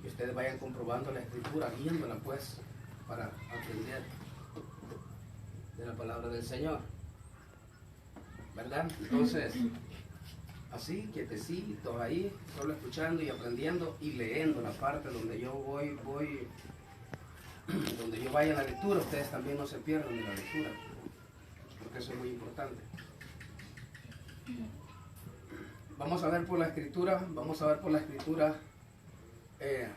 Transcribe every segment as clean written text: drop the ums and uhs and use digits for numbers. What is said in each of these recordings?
que ustedes vayan comprobando la escritura, viéndola pues, para aprender de la palabra del Señor, ¿verdad? Entonces, así, quietecitos ahí, solo escuchando y aprendiendo y leyendo la parte donde yo donde yo vaya a la lectura, ustedes también no se pierdan de la lectura, porque eso es muy importante. Vamos a ver por la escritura,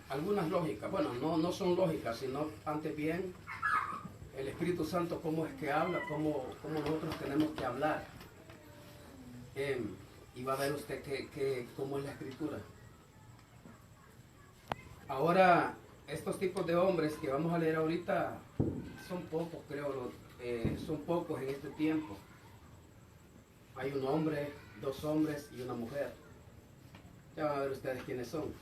algunas lógicas. Bueno, no son lógicas, sino antes bien el Espíritu Santo cómo es que habla, cómo nosotros tenemos que hablar. Y va a ver usted cómo es la escritura. Ahora, estos tipos de hombres que vamos a leer ahorita son pocos, creo, son pocos en este tiempo. Hay un hombre, dos hombres y una mujer. Ya van a ver ustedes quiénes son.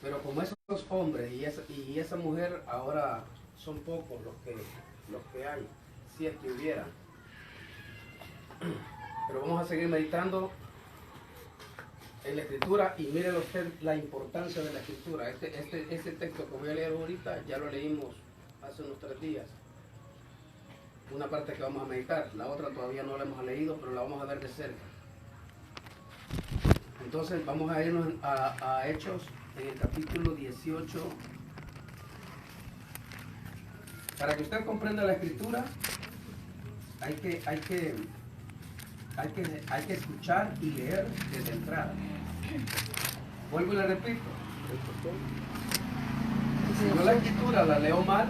Pero como esos dos hombres y esa mujer ahora son pocos los que hay, si es que hubiera. Pero vamos a seguir meditando en la escritura y miren usted la importancia de la escritura. Este texto que voy a leer ahorita ya lo leímos hace unos 3 días. Una parte que vamos a meditar, la otra todavía no la hemos leído, pero la vamos a ver de cerca. Entonces vamos a irnos a Hechos en el capítulo 18. Para que usted comprenda la escritura, hay que escuchar y leer desde entrada. Vuelvo y le repito. Si yo la escritura la leo mal,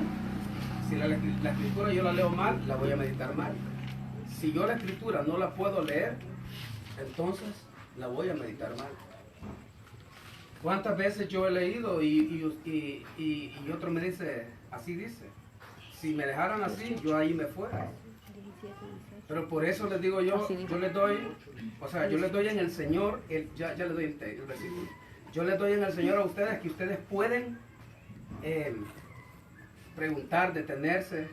si la escritura yo la leo mal, la voy a meditar mal. Si yo la escritura no la puedo leer, entonces la voy a meditar mal. ¿Cuántas veces yo he leído y otro me dice, así dice? Si me dejaran así, yo ahí me fuera. Pero por eso les digo yo les doy en el Señor, ya le doy el versículo. Yo les doy en el Señor a ustedes que ustedes pueden preguntar, detenerse,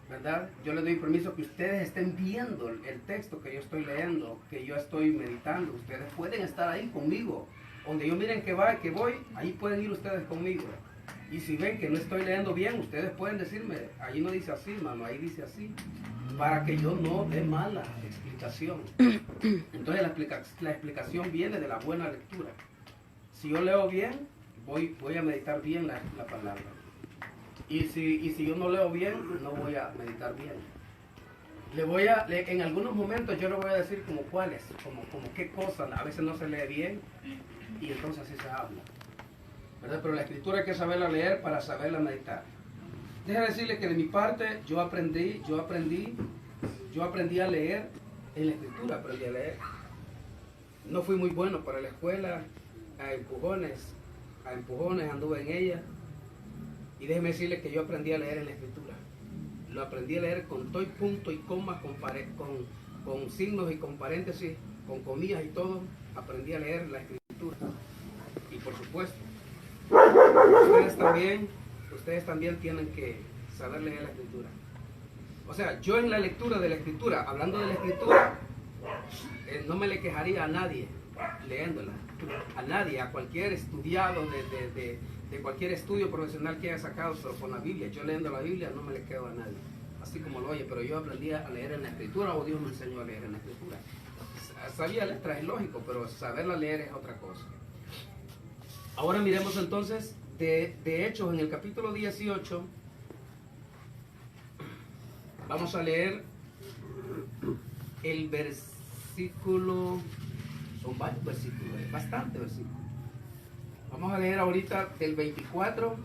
¿verdad? Yo les doy permiso que ustedes estén viendo el texto que yo estoy leyendo, que yo estoy meditando. Ustedes pueden estar ahí conmigo. Donde yo miren que voy, ahí pueden ir ustedes conmigo. Y si ven que no estoy leyendo bien, ustedes pueden decirme, ahí no dice así, mano, ahí dice así, para que yo no dé mala explicación. Entonces la explicación viene de la buena lectura. Si yo leo bien, voy a meditar bien la palabra. Y si yo no leo bien, no voy a meditar bien. En algunos momentos yo le voy a decir como cuáles, como qué cosas, a veces no se lee bien y entonces así se habla, ¿verdad? Pero la escritura hay que saberla leer para saberla meditar. Déjame decirle que de mi parte yo aprendí a leer en la escritura, aprendí a leer. No fui muy bueno para la escuela, a empujones anduve en ella. Y déjeme decirle que yo aprendí a leer en la escritura. Lo aprendí a leer con todo y punto y coma, con signos y con paréntesis, con comillas y todo. Aprendí a leer la escritura. Y por supuesto, ustedes también tienen que saber leer la escritura. O sea, yo en la lectura de la escritura, hablando de la escritura, no me le quejaría a nadie leyéndola. A nadie, a cualquier estudiado de cualquier estudio profesional que haya sacado con la Biblia. Yo leyendo la Biblia no me le quedo a nadie, así como lo oye, pero yo aprendí a leer en la escritura, o Dios me enseñó a leer en la escritura. Sabía letras, es lógico, pero saberla leer es otra cosa. Ahora miremos entonces de Hechos en el capítulo 18. Vamos a leer el versículo, son varios versículos, bastante versículos. Vamos a leer ahorita del 24,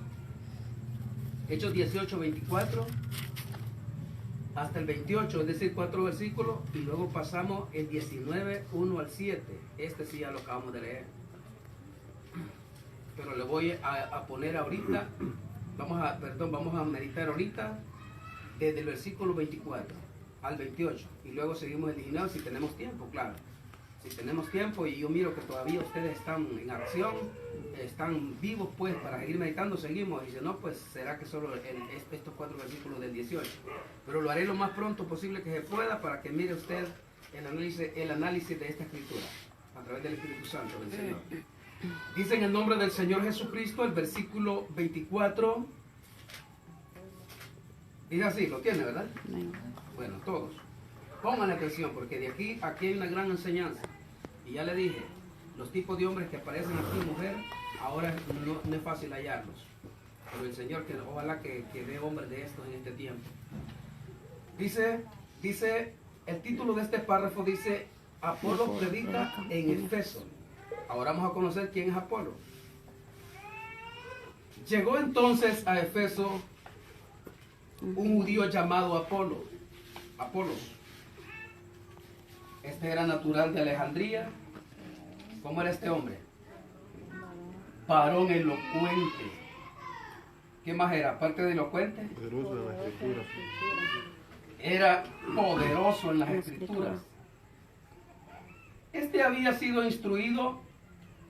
Hechos 18, 24, hasta el 28, es decir, 4 versículos, y luego pasamos el 19, 1 al 7. Este sí ya lo acabamos de leer. Pero le voy a poner ahorita, vamos a meditar ahorita desde el versículo 24 al 28, y luego seguimos el 19 si tenemos tiempo, claro. Si tenemos tiempo y yo miro que todavía ustedes están en acción, están vivos pues para seguir meditando, seguimos. Y si no, pues será que solo estos 4 versículos del 18. Pero lo haré lo más pronto posible que se pueda para que mire usted el análisis de esta escritura a través del Espíritu Santo del Señor. Dice en el nombre del Señor Jesucristo, el versículo 24. Dice así, lo tiene, ¿verdad? Bueno, todos. Pongan atención, porque de aquí hay una gran enseñanza. Y ya le dije, los tipos de hombres que aparecen aquí, mujer, ahora no es fácil hallarlos. Pero el Señor, que ojalá que dé hombres de estos en este tiempo. Dice, el título de este párrafo dice, Apolo predica en Efeso. Ahora vamos a conocer quién es Apolo. Llegó entonces a Efeso un judío llamado Apolo. Este era natural de Alejandría. ¿Cómo era este hombre? Varón elocuente. ¿Qué más era? Aparte de elocuente, Poderoso en las escrituras. era poderoso en las escrituras. Este había sido instruido,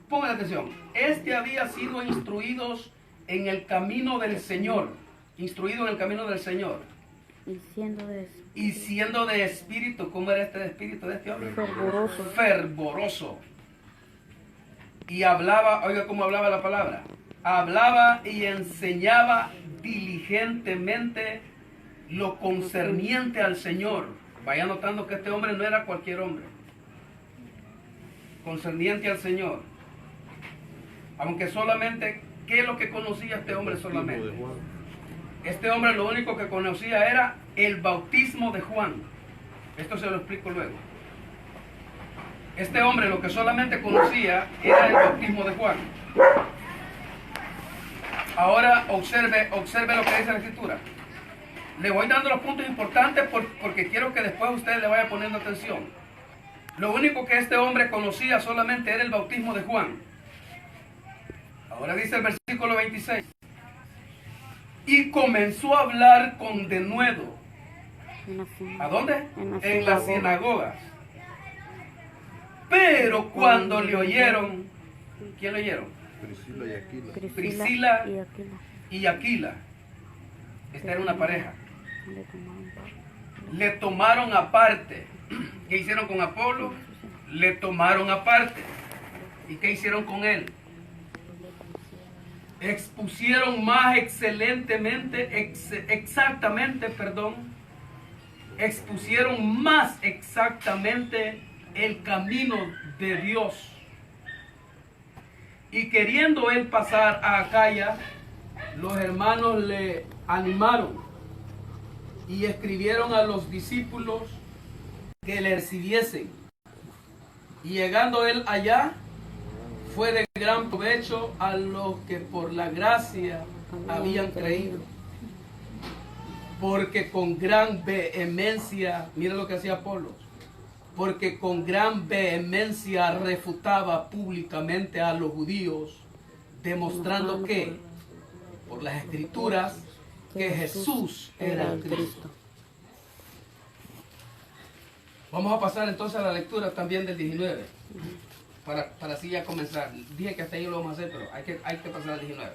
pongan atención, este había sido instruido en el camino del Señor. Instruido en el camino del Señor. Y siendo de espíritu, ¿cómo era este espíritu de este hombre? Fervoroso. Y hablaba, oiga cómo hablaba la palabra. Hablaba y enseñaba diligentemente lo concerniente al Señor. Vaya notando que este hombre no era cualquier hombre. Concerniente al Señor. Aunque solamente, ¿qué es lo que conocía este hombre solamente? Este hombre lo único que conocía era el bautismo de Juan. Esto se lo explico luego. Este hombre lo que solamente conocía era el bautismo de Juan. Ahora observe lo que dice la Escritura. Le voy dando los puntos importantes porque quiero que después usted le vaya poniendo atención. Lo único que este hombre conocía solamente era el bautismo de Juan. Ahora dice el versículo 26. Y comenzó a hablar con denuedo. ¿A dónde? En las sinagogas. Pero cuando le oyeron, ¿quién le oyeron? Priscila y Aquila. Priscila y Aquila. Esta era una pareja. Le tomaron aparte. ¿Qué hicieron con Apolo? Le tomaron aparte. ¿Y qué hicieron con él? Expusieron más expusieron más exactamente el camino de Dios. Y queriendo él pasar a Acaya, los hermanos le animaron y escribieron a los discípulos que le recibiesen. Y llegando él allá, fue de gran provecho a los que por la gracia habían creído. Porque con gran vehemencia, mira lo que hacía Apolo, porque con gran vehemencia refutaba públicamente a los judíos, demostrando que, por las Escrituras, que Jesús era el Cristo. Vamos a pasar entonces a la lectura también del 19. Para así ya comenzar. Dije que hasta ahí lo vamos a hacer, pero hay que pasar al 19.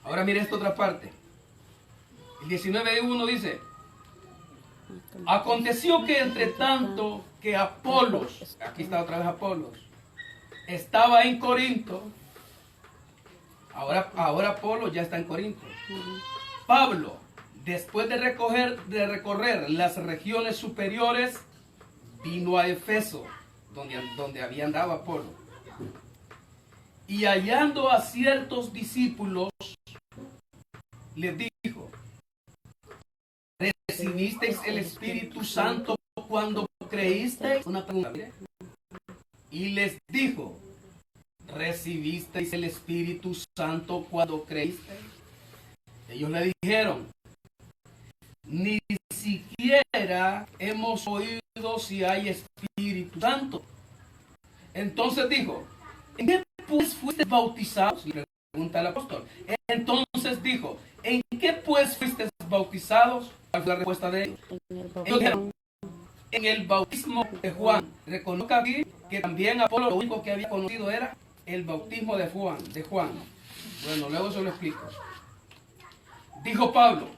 Ahora mire esta otra parte. El 19:1 dice: aconteció que entre tanto que Apolos, aquí está otra vez Apolos, estaba en Corinto. Ahora Apolos ya está en Corinto. Pablo, después de recorrer las regiones superiores, vino a Efeso, donde había andado Apolo. Y hallando a ciertos discípulos, les dijo: ¿recibisteis el Espíritu Santo cuando creísteis? Una pregunta. Y les dijo: ¿recibisteis el Espíritu Santo cuando creísteis? Ellos le dijeron: ni siquiera hemos oído si hay Espíritu Santo. Entonces dijo: ¿en qué pues fuisteis bautizados? Le pregunta el apóstol. Entonces dijo: ¿en qué pues fuisteis bautizados? ¿Cuál fue la respuesta de ellos? Ellos dijeron: en el bautismo de Juan. Reconozca aquí que también Apolo lo único que había conocido era el bautismo de Juan. Bueno, luego se lo explico. Dijo Pablo,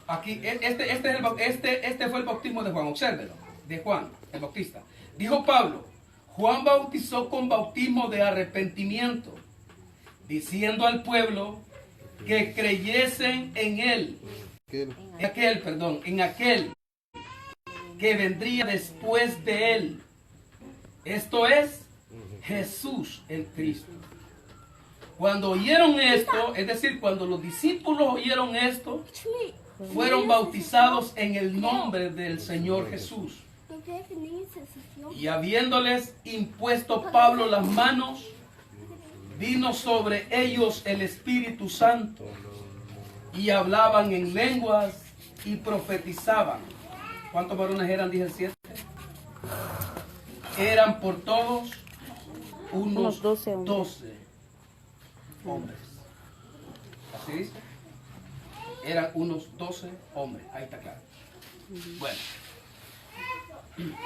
aquí, este fue el bautismo de Juan, obsérvelo, de Juan, el Bautista. Dijo Pablo: Juan bautizó con bautismo de arrepentimiento, diciendo al pueblo que creyesen en él, en aquel que vendría después de él. Esto es Jesús el Cristo. Cuando oyeron esto, es decir, cuando los discípulos oyeron esto, fueron bautizados en el nombre del Señor Jesús. Y habiéndoles impuesto Pablo las manos, vino sobre ellos el Espíritu Santo, y hablaban en lenguas y profetizaban. ¿Cuántos varones eran? Dije el 7. Eran por todos unos 12 hombres. ¿Así dice? Eran unos 12 hombres. Ahí está claro. Bueno.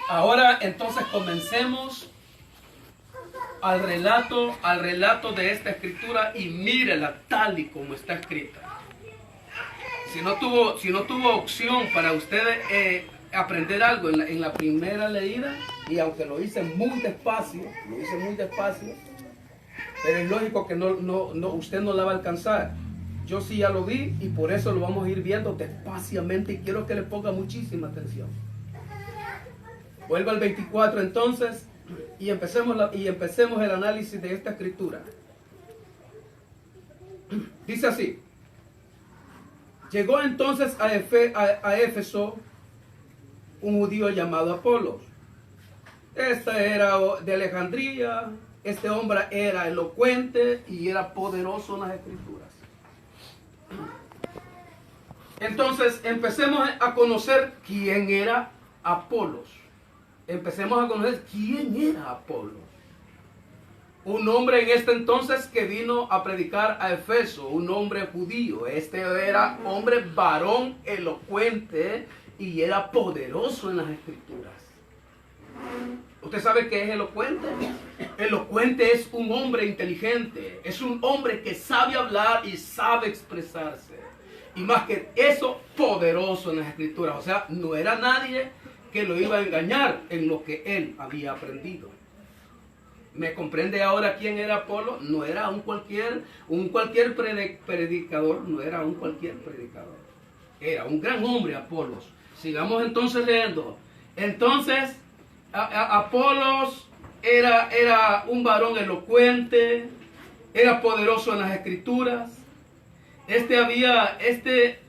Ahora entonces comencemos al relato de esta escritura, y mírela tal y como está escrita. Si no tuvo opción para ustedes aprender algo en la primera leída, y aunque lo hice muy despacio, pero es lógico que usted no la va a alcanzar. Yo sí ya lo vi, y por eso lo vamos a ir viendo despaciamente, y quiero que le ponga muchísima atención. Vuelva al 24 entonces, y empecemos el análisis de esta escritura. Dice así: llegó entonces a Éfeso un judío llamado Apolos. Este era de Alejandría. Este hombre era elocuente y era poderoso en las escrituras. Entonces empecemos a conocer quién era Apolos. Empecemos a conocer quién era Apolos. Un hombre en este entonces que vino a predicar a Efeso, un hombre judío. Este era hombre varón elocuente y era poderoso en las escrituras. ¿Usted sabe qué es elocuente? Elocuente es un hombre inteligente, es un hombre que sabe hablar y sabe expresarse. Y más que eso, poderoso en las escrituras. O sea, no era nadie que lo iba a engañar en lo que él había aprendido. ¿Me comprende ahora quién era Apolo? No era un cualquier predicador, no era un cualquier predicador. Era un gran hombre Apolos. Sigamos entonces leyendo. Entonces, Apolos era un varón elocuente, era poderoso en las escrituras. Este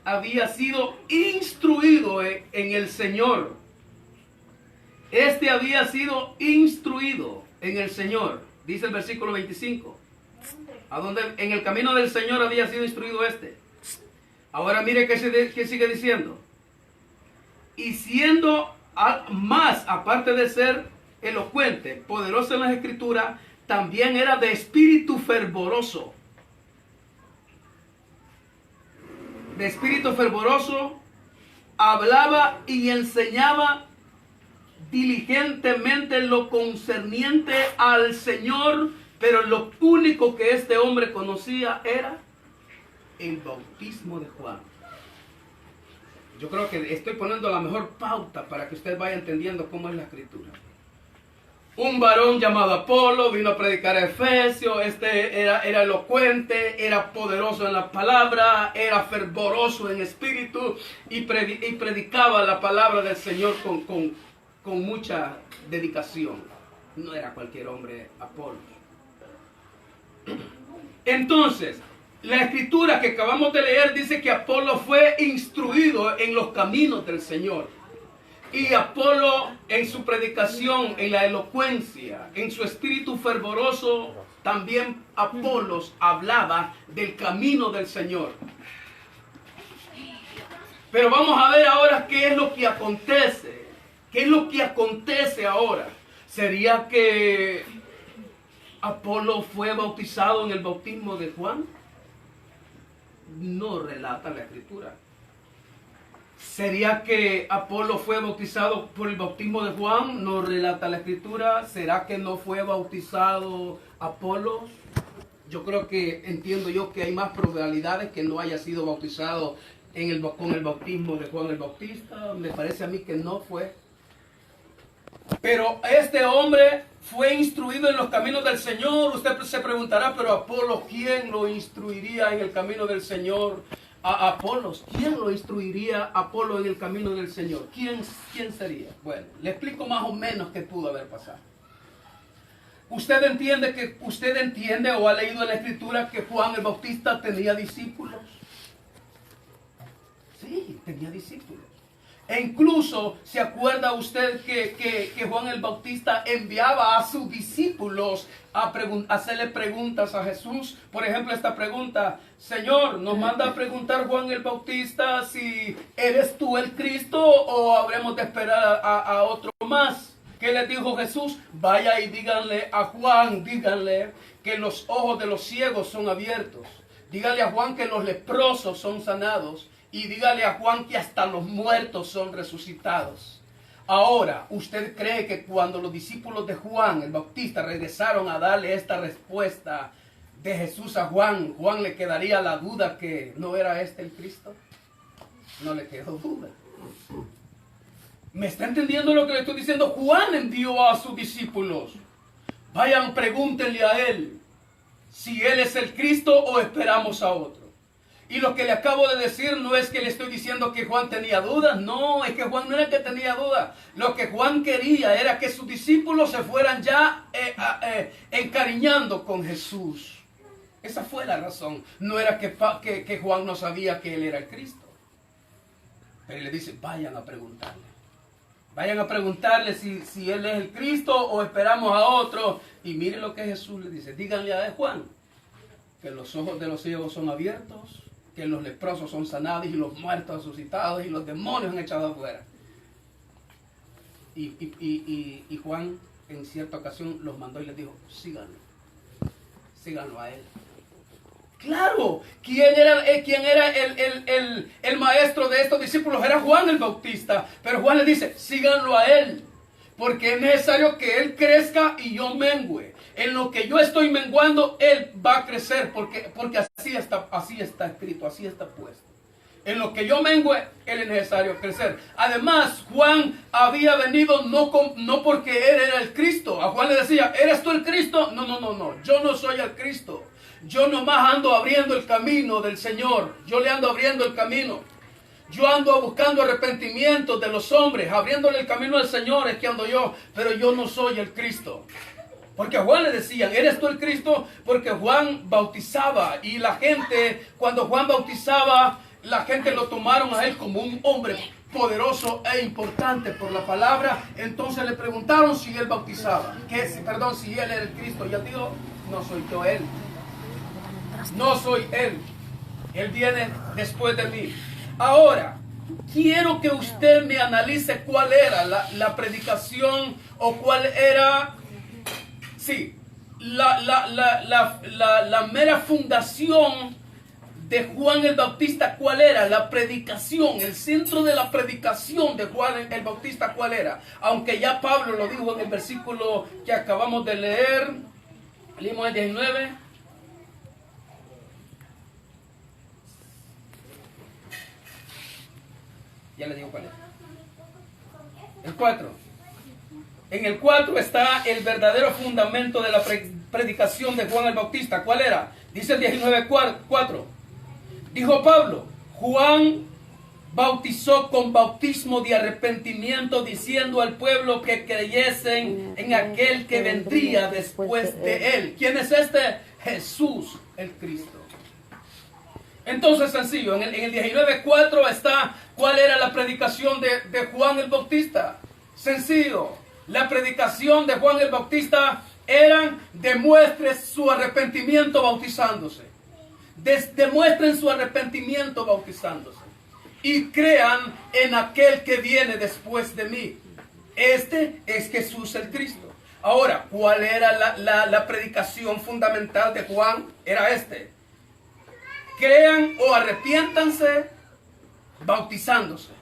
había sido instruido en el Señor. Este había sido instruido en el Señor, dice el versículo 25. A donde en el camino del Señor había sido instruido este. Ahora mire qué sigue diciendo. Y siendo más, aparte de ser elocuente, poderoso en las escrituras, también era de espíritu fervoroso. De espíritu fervoroso, hablaba y enseñaba diligentemente lo concerniente al Señor, pero lo único que este hombre conocía era el bautismo de Juan. Yo creo que estoy poniendo la mejor pauta para que usted vaya entendiendo cómo es la escritura. Un varón llamado Apolo vino a predicar a Efesios. Este era elocuente, era poderoso en la palabra, era fervoroso en espíritu y predicaba la palabra del Señor con mucha dedicación. No era cualquier hombre Apolo. Entonces, la escritura que acabamos de leer dice que Apolo fue instruido en los caminos del Señor. Y Apolo en su predicación, en la elocuencia, en su espíritu fervoroso, también Apolos hablaba del camino del Señor. Pero vamos a ver ahora qué es lo que acontece. ¿Qué es lo que acontece ahora? ¿Sería que Apolo fue bautizado en el bautismo de Juan? No relata la escritura. ¿Sería que Apolo fue bautizado por el bautismo de Juan? No relata la escritura. ¿Será que no fue bautizado Apolo? Yo creo que, entiendo yo que hay más probabilidades que no haya sido bautizado con el bautismo de Juan el Bautista. Me parece a mí que no fue. Pero este hombre fue instruido en los caminos del Señor. Usted se preguntará, pero Apolo, ¿quién lo instruiría en el camino del Señor? A Apolos, ¿quién lo instruiría a Apolo en el camino del Señor? ¿Quién sería? Bueno, le explico más o menos qué pudo haber pasado. Usted entiende o ha leído en la Escritura que Juan el Bautista tenía discípulos. Sí, tenía discípulos. E incluso, ¿se acuerda usted que Juan el Bautista enviaba a sus discípulos a hacerle preguntas a Jesús? Por ejemplo, esta pregunta: Señor, nos manda a preguntar Juan el Bautista si eres tú el Cristo o habremos de esperar a otro más. ¿Qué le dijo Jesús? Vaya y díganle a Juan, díganle que los ojos de los ciegos son abiertos. Díganle a Juan que los leprosos son sanados. Y dígale a Juan que hasta los muertos son resucitados. Ahora, ¿usted cree que cuando los discípulos de Juan el Bautista regresaron a darle esta respuesta de Jesús a Juan, Juan le quedaría la duda que no era este el Cristo? No le quedó duda. ¿Me está entendiendo lo que le estoy diciendo? Juan envió a sus discípulos: vayan, pregúntenle a él si él es el Cristo o esperamos a otro. Y lo que le acabo de decir no es que le estoy diciendo que Juan tenía dudas. No, es que Juan no era que tenía dudas. Lo que Juan quería era que sus discípulos se fueran ya encariñando con Jesús. Esa fue la razón. No era que Juan no sabía que él era el Cristo. Pero le dice: vayan a preguntarle. Vayan a preguntarle si él es el Cristo o esperamos a otro. Y miren lo que Jesús le dice: díganle a Juan que los ojos de los ciegos son abiertos, que los leprosos son sanados y los muertos resucitados y los demonios han echado afuera. Y Juan en cierta ocasión los mandó y les dijo: síganlo a él. Claro, ¿quién era el maestro de estos discípulos? Era Juan el Bautista. Pero Juan les dice: síganlo a él, porque es necesario que él crezca y yo mengüe. En lo que yo estoy menguando, él va a crecer, porque así está escrito, así está puesto. En lo que yo mengüe, él es necesario crecer. Además, Juan había venido no porque él era el Cristo. A Juan le decía: ¿eres tú el Cristo? No, yo no soy el Cristo. Yo nomás ando abriendo el camino del Señor. Yo le ando abriendo el camino. Yo ando buscando arrepentimiento de los hombres, abriéndole el camino al Señor, es que ando yo. Pero yo no soy el Cristo. Porque a Juan le decían: ¿eres tú el Cristo? Porque Juan bautizaba. Y la gente, cuando Juan bautizaba, la gente lo tomaron a él como un hombre poderoso e importante por la palabra. Entonces le preguntaron si él bautizaba. Si él era el Cristo. Y él dijo: no soy yo él. No soy él. Él viene después de mí. Ahora, quiero que usted me analice cuál era la predicación o cuál era... Sí, la mera fundación de Juan el Bautista, ¿cuál era? La predicación, el centro de la predicación de Juan el Bautista, ¿cuál era? Aunque ya Pablo lo dijo en el versículo que acabamos de leer, leímos el 19. Ya le digo cuál es. El 4. En el 4 está el verdadero fundamento de la predicación de Juan el Bautista. ¿Cuál era? Dice el 19:4. Dijo Pablo: Juan bautizó con bautismo de arrepentimiento, diciendo al pueblo que creyesen en aquel que vendría después de él. ¿Quién es este? Jesús el Cristo. Entonces, sencillo, en el 19:4 está cuál era la predicación de Juan el Bautista. Sencillo, la predicación de Juan el Bautista era: demuestre su arrepentimiento bautizándose. Demuestren su arrepentimiento bautizándose. Y crean en aquel que viene después de mí. Este es Jesús el Cristo. Ahora, ¿cuál era la predicación fundamental de Juan? Era este: crean o arrepiéntanse bautizándose.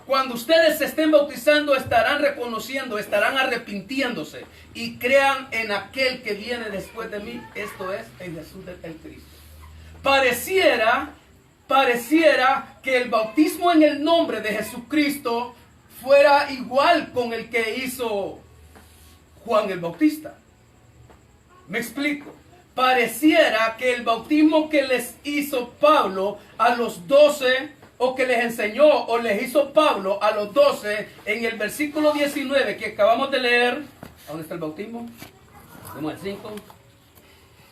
Cuando ustedes se estén bautizando, estarán reconociendo, estarán arrepintiéndose y crean en aquel que viene después de mí. Esto es en Jesús el Cristo. Pareciera que el bautismo en el nombre de Jesucristo fuera igual con el que hizo Juan el Bautista. Me explico. Pareciera que el bautismo que les hizo Pablo a los 12, o que les enseñó o les hizo Pablo a los 12, en el versículo 19 que acabamos de leer. ¿Dónde está el bautismo? Vemos el 5.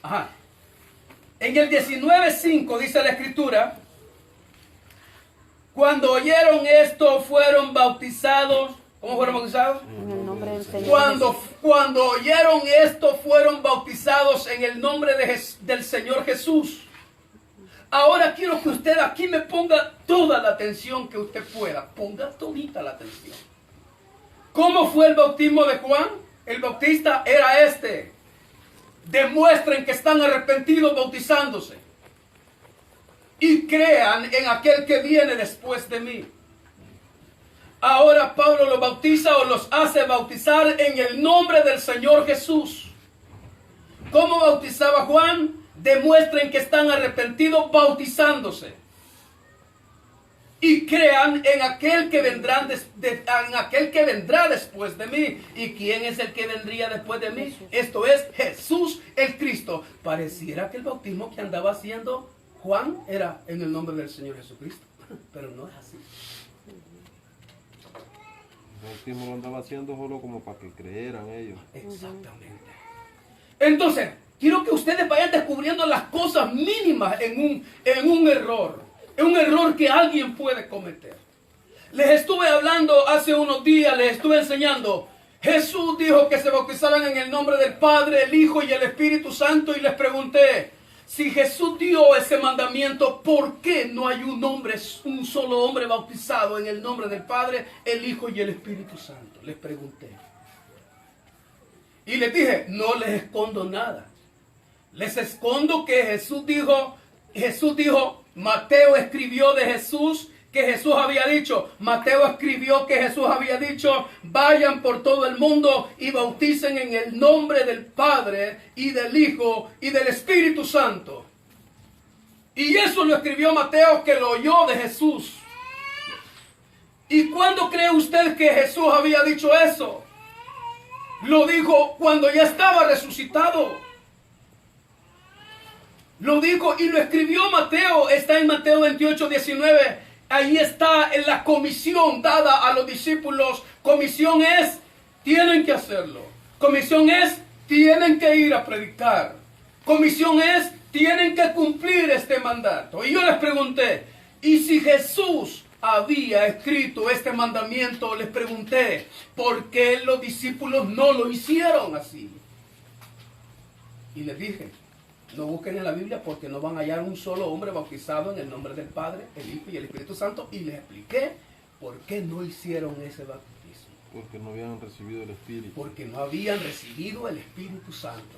Ajá. En el 19:5 dice la escritura: cuando oyeron esto fueron bautizados. ¿Cómo fueron bautizados? En el nombre del Señor. Cuando oyeron esto fueron bautizados en el nombre del Señor Jesús. Ahora quiero que usted aquí me ponga toda la atención que usted pueda. Ponga todita la atención. ¿Cómo fue el bautismo de Juan el Bautista? Era este: demuestren que están arrepentidos bautizándose y crean en aquel que viene después de mí. Ahora Pablo los bautiza o los hace bautizar en el nombre del Señor Jesús. ¿Cómo bautizaba Juan? Demuestren que están arrepentidos bautizándose y crean en aquel que vendrá después de mí. ¿Y quién es el que vendría después de mí? Esto es Jesús el Cristo. Pareciera que el bautismo que andaba haciendo Juan era en el nombre del Señor Jesucristo, pero no es así. El bautismo lo andaba haciendo solo como para que creyeran ellos. Exactamente. Entonces, quiero que ustedes vayan descubriendo las cosas mínimas en un error. En un error que alguien puede cometer. Les estuve hablando hace unos días, les estuve enseñando. Jesús dijo que se bautizaran en el nombre del Padre, el Hijo y el Espíritu Santo. Y les pregunté, si Jesús dio ese mandamiento, ¿por qué no hay un solo hombre bautizado en el nombre del Padre, el Hijo y el Espíritu Santo? Les pregunté. Y les dije, no les escondo nada. Les escondo que Jesús dijo, Mateo escribió de Jesús, que Jesús había dicho. Mateo escribió que Jesús había dicho: vayan por todo el mundo y bauticen en el nombre del Padre y del Hijo y del Espíritu Santo. Y eso lo escribió Mateo, que lo oyó de Jesús. ¿Y cuándo cree usted que Jesús había dicho eso? Lo dijo cuando ya estaba resucitado. Lo dijo y lo escribió Mateo. Está en Mateo 28:19. Ahí está en la comisión dada a los discípulos. Comisión es, tienen que hacerlo. Comisión es, tienen que ir a predicar. Comisión es, tienen que cumplir este mandato. Y yo les pregunté, ¿y si Jesús había escrito este mandamiento? Les pregunté, ¿por qué los discípulos no lo hicieron así? Y les dije, no busquen en la Biblia porque no van a hallar un solo hombre bautizado en el nombre del Padre, el Hijo y el Espíritu Santo. Y les expliqué por qué no hicieron ese bautismo. Porque no habían recibido el Espíritu. Porque no habían recibido el Espíritu Santo.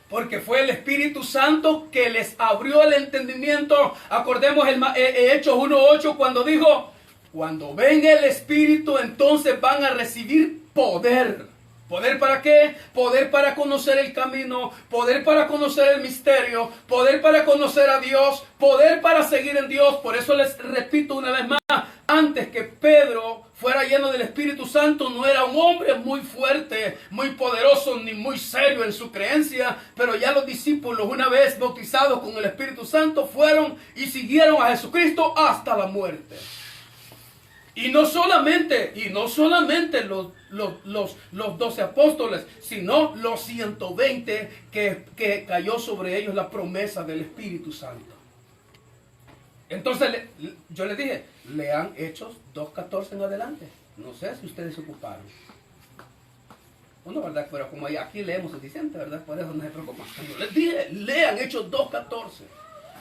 Porque fue el Espíritu Santo que les abrió el entendimiento. Acordemos Hechos 1:8 cuando dijo, cuando venga el Espíritu entonces van a recibir poder. ¿Poder para qué? Poder para conocer el camino, poder para conocer el misterio, poder para conocer a Dios, poder para seguir en Dios. Por eso les repito una vez más, antes que Pedro fuera lleno del Espíritu Santo, no era un hombre muy fuerte, muy poderoso, ni muy serio en su creencia, pero ya los discípulos, una vez bautizados con el Espíritu Santo, fueron y siguieron a Jesucristo hasta la muerte. Y no solamente los 12 apóstoles, sino los 120 que cayó sobre ellos la promesa del Espíritu Santo. Entonces yo les dije, lean Hechos 2:14 en adelante. No sé si ustedes se ocuparon. Bueno, ¿verdad? Pero como aquí leemos suficiente, ¿verdad? Por eso no se preocupan. Yo les dije, lean Hechos 2:14.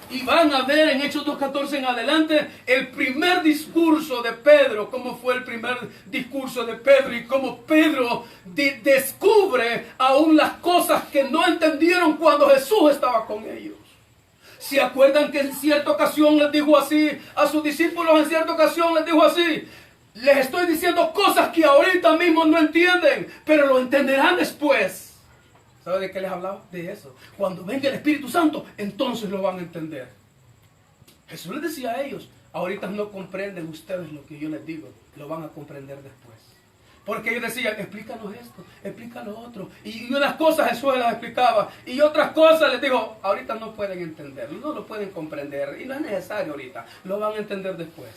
Y van a ver en Hechos 2:14 en adelante el primer discurso de Pedro. Cómo fue el primer discurso de Pedro y cómo Pedro descubre aún las cosas que no entendieron cuando Jesús estaba con ellos. ¿Se acuerdan que en cierta ocasión les dijo así a sus discípulos? En cierta ocasión les dijo así: les estoy diciendo cosas que ahorita mismo no entienden, pero lo entenderán después. ¿Sabe de qué les hablaba? De eso. Cuando venga el Espíritu Santo, entonces lo van a entender. Jesús les decía a ellos, Ahorita no comprenden ustedes lo que yo les digo, lo van a comprender después. Porque ellos decían, explícanos esto, explícanos lo otro. Y unas cosas Jesús les explicaba, y otras cosas les dijo, ahorita no pueden entenderlo, no lo pueden comprender, y no es necesario ahorita, lo van a entender después.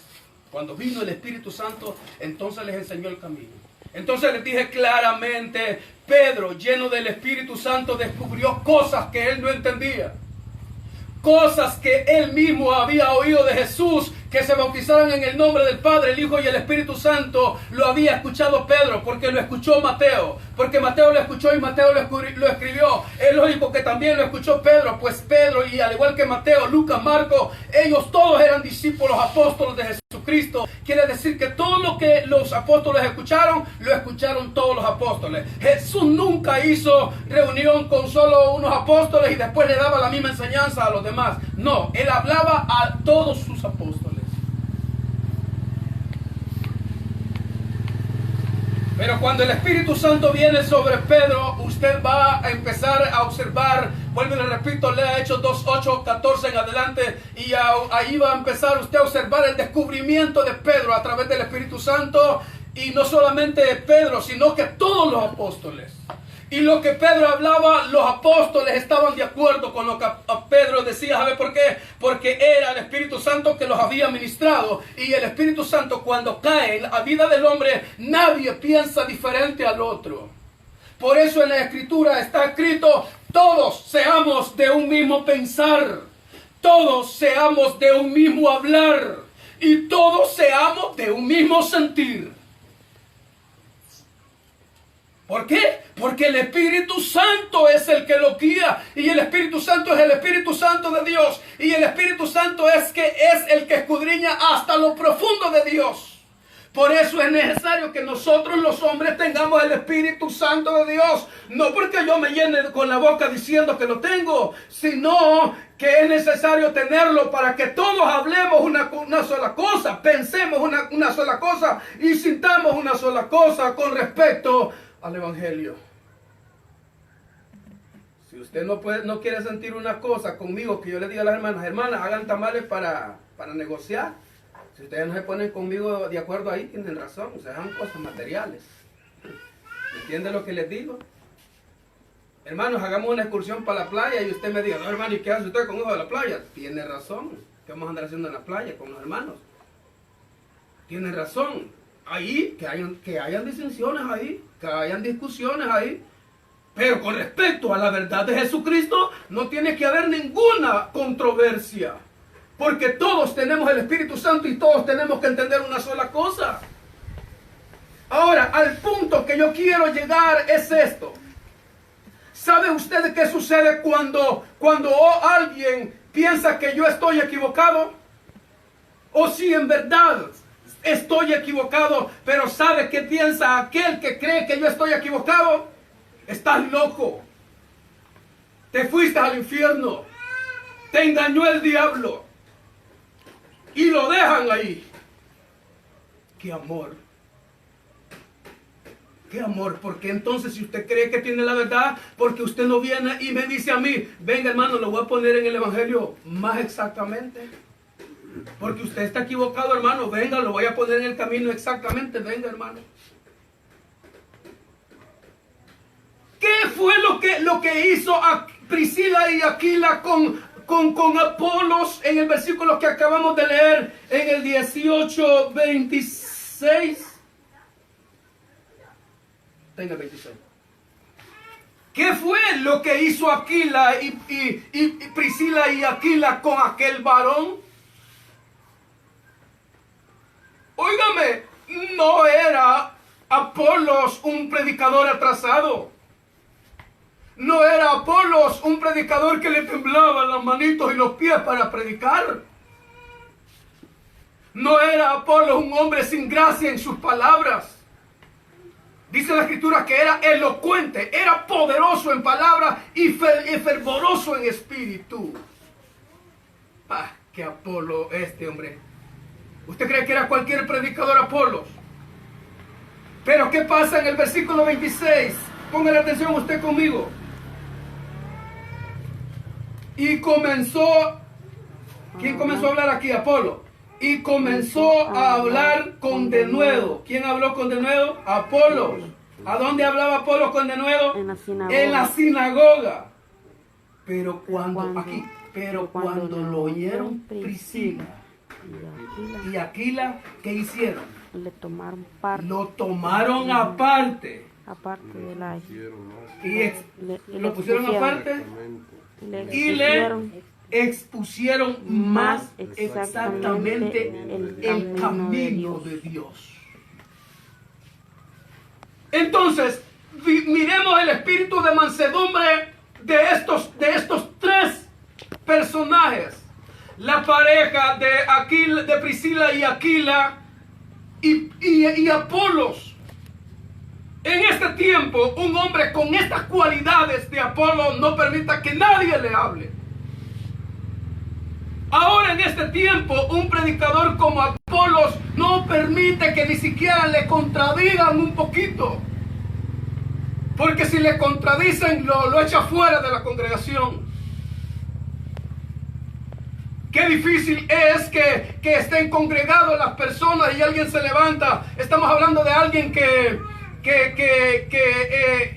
Cuando vino el Espíritu Santo, entonces les enseñó el camino. Entonces les dije claramente, Pedro, lleno del Espíritu Santo, descubrió cosas que él no entendía. Cosas que él mismo había oído de Jesús, que se bautizaran en el nombre del Padre, el Hijo y el Espíritu Santo. Lo había escuchado Pedro, porque lo escuchó Mateo. Porque Mateo lo escuchó y Mateo lo escribió. Es lógico que también lo escuchó Pedro, pues Pedro, y al igual que Mateo, Lucas, Marcos, ellos todos eran discípulos apóstoles de Jesucristo. Quiere decir que todo lo que los apóstoles escucharon, lo escucharon todos los apóstoles. Jesús nunca hizo reunión con solo unos apóstoles y después le daba la misma enseñanza a los demás. No, él hablaba a todos sus apóstoles. Pero cuando el Espíritu Santo viene sobre Pedro, usted va a empezar a observar, vuelvo y le repito, lea Hechos 2, 8, 14 en adelante, y ahí va a empezar usted a observar el descubrimiento de Pedro a través del Espíritu Santo, y no solamente de Pedro, sino que todos los apóstoles. Y lo que Pedro hablaba, los apóstoles estaban de acuerdo con lo que Pedro decía. ¿Sabe por qué? Porque era el Espíritu Santo que los había ministrado. Y el Espíritu Santo, cuando cae en la vida del hombre, nadie piensa diferente al otro. Por eso en la Escritura está escrito, todos seamos de un mismo pensar, todos seamos de un mismo hablar, y todos seamos de un mismo sentir. ¿Por qué? Porque el Espíritu Santo es el que lo guía, y el Espíritu Santo es el Espíritu Santo de Dios, y el Espíritu Santo es el que escudriña hasta lo profundo de Dios. Por eso es necesario que nosotros los hombres tengamos el Espíritu Santo de Dios, no porque yo me llene con la boca diciendo que lo tengo, sino que es necesario tenerlo para que todos hablemos una sola cosa, pensemos una sola cosa y sintamos una sola cosa con respecto al Evangelio. Si usted no quiere sentir una cosa conmigo, que yo le diga a las hermanas, hagan tamales para negociar. Si ustedes no se ponen conmigo de acuerdo ahí, tienen razón, o sea, son cosas materiales. ¿Entiende lo que les digo? Hermanos, hagamos una excursión para la playa y usted me diga, no hermano, ¿y qué hace usted con hijo de la playa? Tiene razón. ¿Qué vamos a andar haciendo en la playa con los hermanos? Tiene razón. Ahí, que hayan disensiones ahí, que hayan discusiones ahí, pero con respecto a la verdad de Jesucristo no tiene que haber ninguna controversia, porque todos tenemos el Espíritu Santo y todos tenemos que entender una sola cosa. Ahora, al punto que yo quiero llegar es esto. ¿Sabe usted qué sucede cuando alguien piensa que yo estoy equivocado? O si en verdad estoy equivocado, pero ¿sabe qué piensa aquel que cree que yo estoy equivocado? Estás loco. Te fuiste al infierno. Te engañó el diablo. Y lo dejan ahí. ¡Qué amor! ¡Qué amor! Porque entonces si usted cree que tiene la verdad, porque usted no viene y me dice a mí, venga hermano, lo voy a poner en el Evangelio más exactamente. Porque usted está equivocado, hermano. Venga, lo voy a poner en el camino exactamente. Venga, hermano. ¿Qué fue lo que hizo a Priscila y Aquila con Apolos en el versículo que acabamos de leer en el 18:26? Tenga 26. ¿Qué fue lo que hizo Aquila y Priscila y Aquila con aquel varón? Óigame, no era Apolos un predicador atrasado. No era Apolos un predicador que le temblaban las manitos y los pies para predicar. No era Apolos un hombre sin gracia en sus palabras. Dice la Escritura que era elocuente, era poderoso en palabras y fervoroso en espíritu. Ah, qué Apolo este hombre. ¿Usted cree que era cualquier predicador Apolos? Pero ¿qué pasa en el versículo 26? Póngale atención usted conmigo. Y comenzó... ¿Quién comenzó a hablar aquí? Apolo. y comenzó a hablar con denuedo. ¿Quién habló con denuedo? Apolos. ¿A dónde hablaba Apolos con denuedo? En la sinagoga. En la sinagoga. Pero cuando lo oyeron Priscila y Aquila, ¿qué hicieron? Le tomaron parte. Lo tomaron aparte. Aparte de la... Y lo pusieron aparte y le expusieron más exactamente el camino de Dios. Entonces, miremos el espíritu de mansedumbre de estos tres personajes. La pareja de Priscila y Aquila y Apolos. En este tiempo, un hombre con estas cualidades de Apolo no permita que nadie le hable. Ahora en este tiempo, un predicador como Apolos no permite que ni siquiera le contradigan un poquito. Porque si le contradicen, lo echa fuera de la congregación. Qué difícil es que estén congregados las personas y alguien se levanta. Estamos hablando de alguien que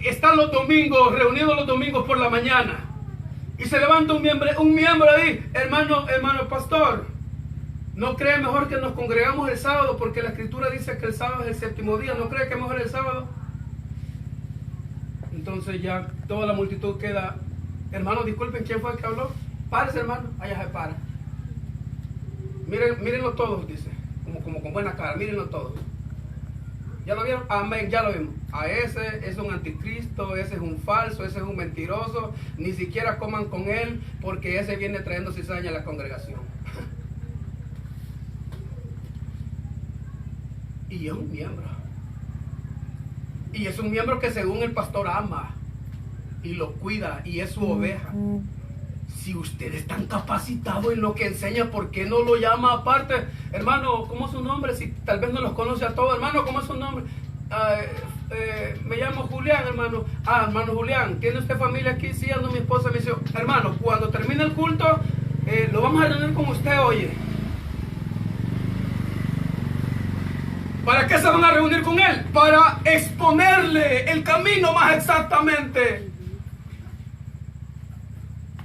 están los domingos, reunidos los domingos por la mañana. Y se levanta un miembro ahí, hermano pastor, ¿no cree mejor que nos congregamos el sábado? Porque la escritura dice que el sábado es el séptimo día. ¿No cree que es mejor el sábado? Entonces ya toda la multitud queda, hermano, disculpen, ¿quién fue el que habló? Párese, hermano, allá se para. Mírenlo todos, dice, como con buena cara, mírenlo todos. ¿Ya lo vieron? Amén, ya lo vimos. A ese es un anticristo, ese es un falso, ese es un mentiroso. Ni siquiera coman con él porque ese viene trayendo cizaña a la congregación. Y es un miembro. Y es un miembro que según el pastor ama y lo cuida y es su oveja. Si usted es tan capacitado en lo que enseña, ¿por qué no lo llama aparte? Hermano, ¿cómo es su nombre? Si tal vez no los conoce a todos. Hermano, ¿cómo es su nombre? Me llamo Julián, hermano. Hermano Julián, ¿tiene usted familia aquí? Sí, ando mi esposa. Me dice, hermano, cuando termine el culto, lo vamos a reunir con usted, oye. ¿Para qué se van a reunir con él? Para exponerle el camino más exactamente.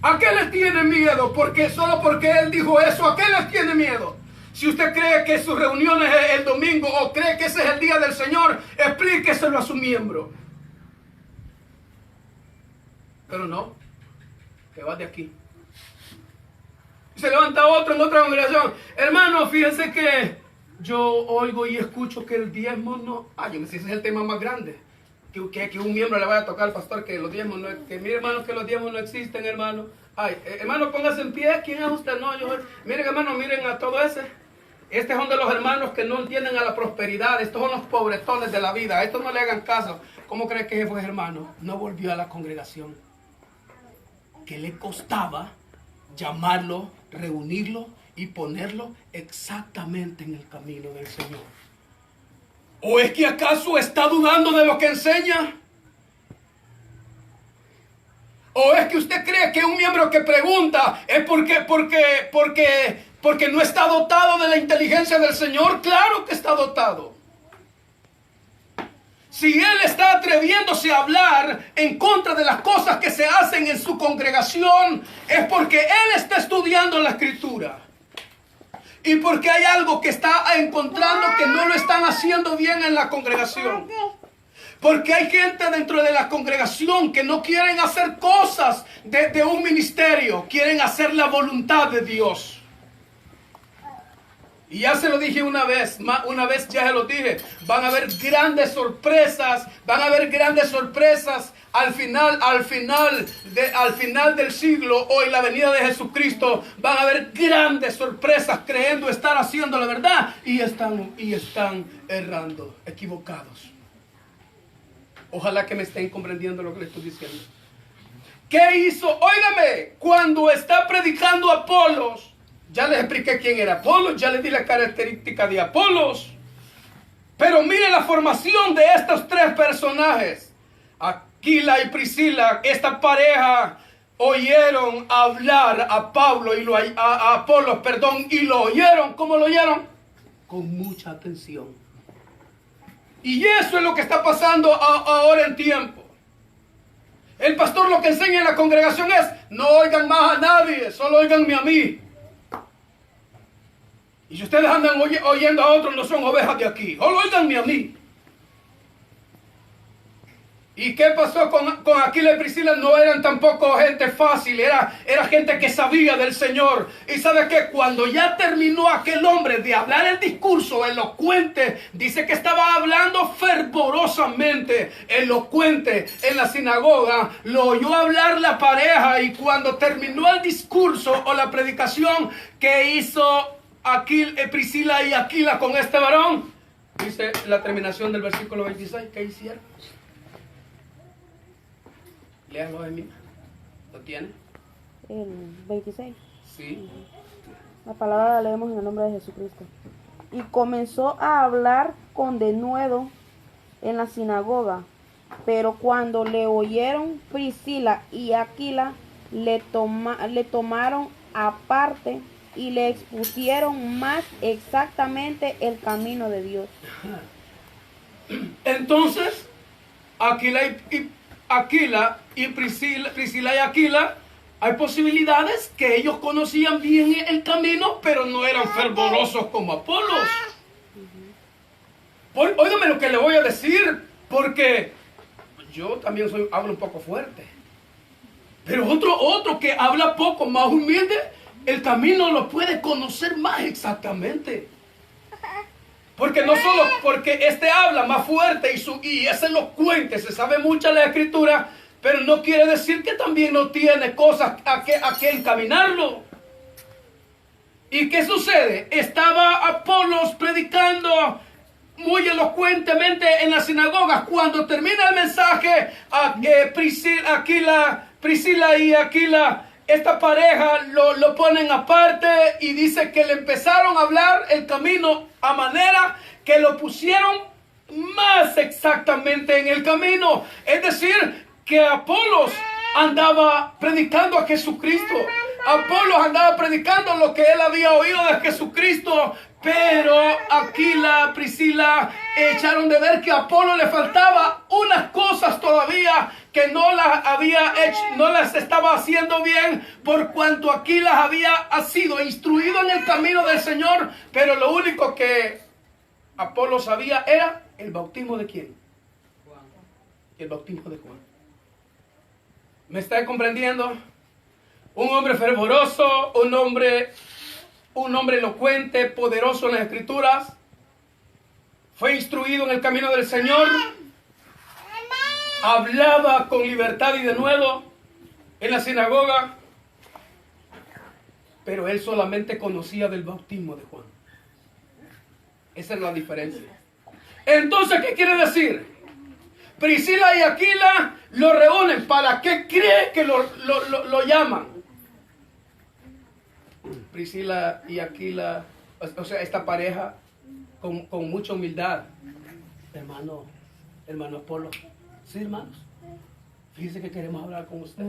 ¿A qué les tiene miedo? Solo porque él dijo eso, ¿a qué les tiene miedo? Si usted cree que su reunión es el domingo o cree que ese es el día del Señor, explíqueselo a su miembro. Pero no, te vas de aquí. Se levanta otro en otra congregación. Hermano, fíjense que yo oigo y escucho que el diezmo no... yo no sé si ese es el tema más grande. Que un miembro le vaya a tocar al pastor que los diezmos no... Que mire, hermano, que los diezmos no existen, hermano. Hermano, póngase en pie. ¿Quién es usted? No, yo... Miren, hermano, miren a todo ese. Estos son de los hermanos que no entienden a la prosperidad. Estos son los pobretones de la vida. A estos no le hagan caso. ¿Cómo cree que fue, hermano? No volvió a la congregación. ¿Qué le costaba llamarlo, reunirlo y ponerlo exactamente en el camino del Señor? ¿O es que acaso está dudando de lo que enseña? ¿O es que usted cree que un miembro que pregunta es porque no está dotado de la inteligencia del Señor? Claro que está dotado. Si él está atreviéndose a hablar en contra de las cosas que se hacen en su congregación, es porque él está estudiando la Escritura. Y porque hay algo que está encontrando que no lo están haciendo bien en la congregación. Porque hay gente dentro de la congregación que no quieren hacer cosas de un ministerio. Quieren hacer la voluntad de Dios. Y ya se lo dije una vez ya se lo dije. Van a haber grandes sorpresas. Al final del siglo o en la venida de Jesucristo, van a haber grandes sorpresas creyendo estar haciendo la verdad y están errando, equivocados. Ojalá que me estén comprendiendo lo que les estoy diciendo. ¿Qué hizo? Óigame, cuando está predicando Apolos, ya les expliqué quién era Apolos, ya les di la característica de Apolos. Pero mire la formación de estos tres personajes. Aquila y Priscila, esta pareja oyeron hablar a Pablo y a Apolos, perdón, y lo oyeron. ¿Cómo lo oyeron? Con mucha atención. Y eso es lo que está pasando ahora en tiempo. El pastor lo que enseña en la congregación es: no oigan más a nadie, solo oiganme a mí. Y si ustedes andan oyendo a otros, no son ovejas de aquí, solo oiganme a mí. ¿Y qué pasó con Aquila y Priscila? No eran tampoco gente fácil, era gente que sabía del Señor. Y sabe que cuando ya terminó aquel hombre de hablar el discurso elocuente, dice que estaba hablando fervorosamente, elocuente en la sinagoga, lo oyó hablar la pareja, y cuando terminó el discurso o la predicación que hizo Priscila y Aquila con este varón, dice la terminación del versículo 26, ¿qué hicieron? Léalo de mí. ¿Lo tiene? El 26. Sí. La palabra la leemos en el nombre de Jesucristo. Y comenzó a hablar con denuedo en la sinagoga, pero cuando le oyeron Priscila y Aquila, le tomaron aparte y le expusieron más exactamente el camino de Dios. Entonces, Aquila y Priscila y Aquila, hay posibilidades que ellos conocían bien el camino, pero no eran fervorosos como Apolos. Óigame lo que le voy a decir, porque yo también hablo un poco fuerte. Pero otro que habla poco, más humilde, el camino lo puede conocer más exactamente. Porque no solo porque este habla más fuerte y es elocuente, se sabe mucho la escritura, pero no quiere decir que también no tiene cosas a que encaminarlo. ¿Y qué sucede? Estaba Apolos predicando muy elocuentemente en las sinagogas. Cuando termina el mensaje, Priscila y Aquila, esta pareja lo ponen aparte, y dice que le empezaron a hablar el camino a manera que lo pusieron más exactamente en el camino. Es decir, que Apolos andaba predicando a Jesucristo. Apolos andaba predicando lo que él había oído de Jesucristo, pero Aquila, Priscila echaron de ver que a Apolos le faltaba unas cosas todavía que no las había hecho, no las estaba haciendo bien, por cuanto Aquila había sido instruido en el camino del Señor, pero lo único que Apolos sabía era el bautismo de ¿quién? Juan. El bautismo de Juan. ¿Me está comprendiendo? Un hombre fervoroso, un hombre elocuente, poderoso en las escrituras, fue instruido en el camino del Señor, hablaba con libertad y denuedo en la sinagoga, pero él solamente conocía del bautismo de Juan. Esa es la diferencia. Entonces, ¿qué quiere decir? Priscila y Aquila lo reúnen. ¿Para qué cree que lo llaman? Priscila y Aquila, o sea, esta pareja con mucha humildad. Hermano Apolo. Sí, hermanos. Fíjense que queremos hablar con usted.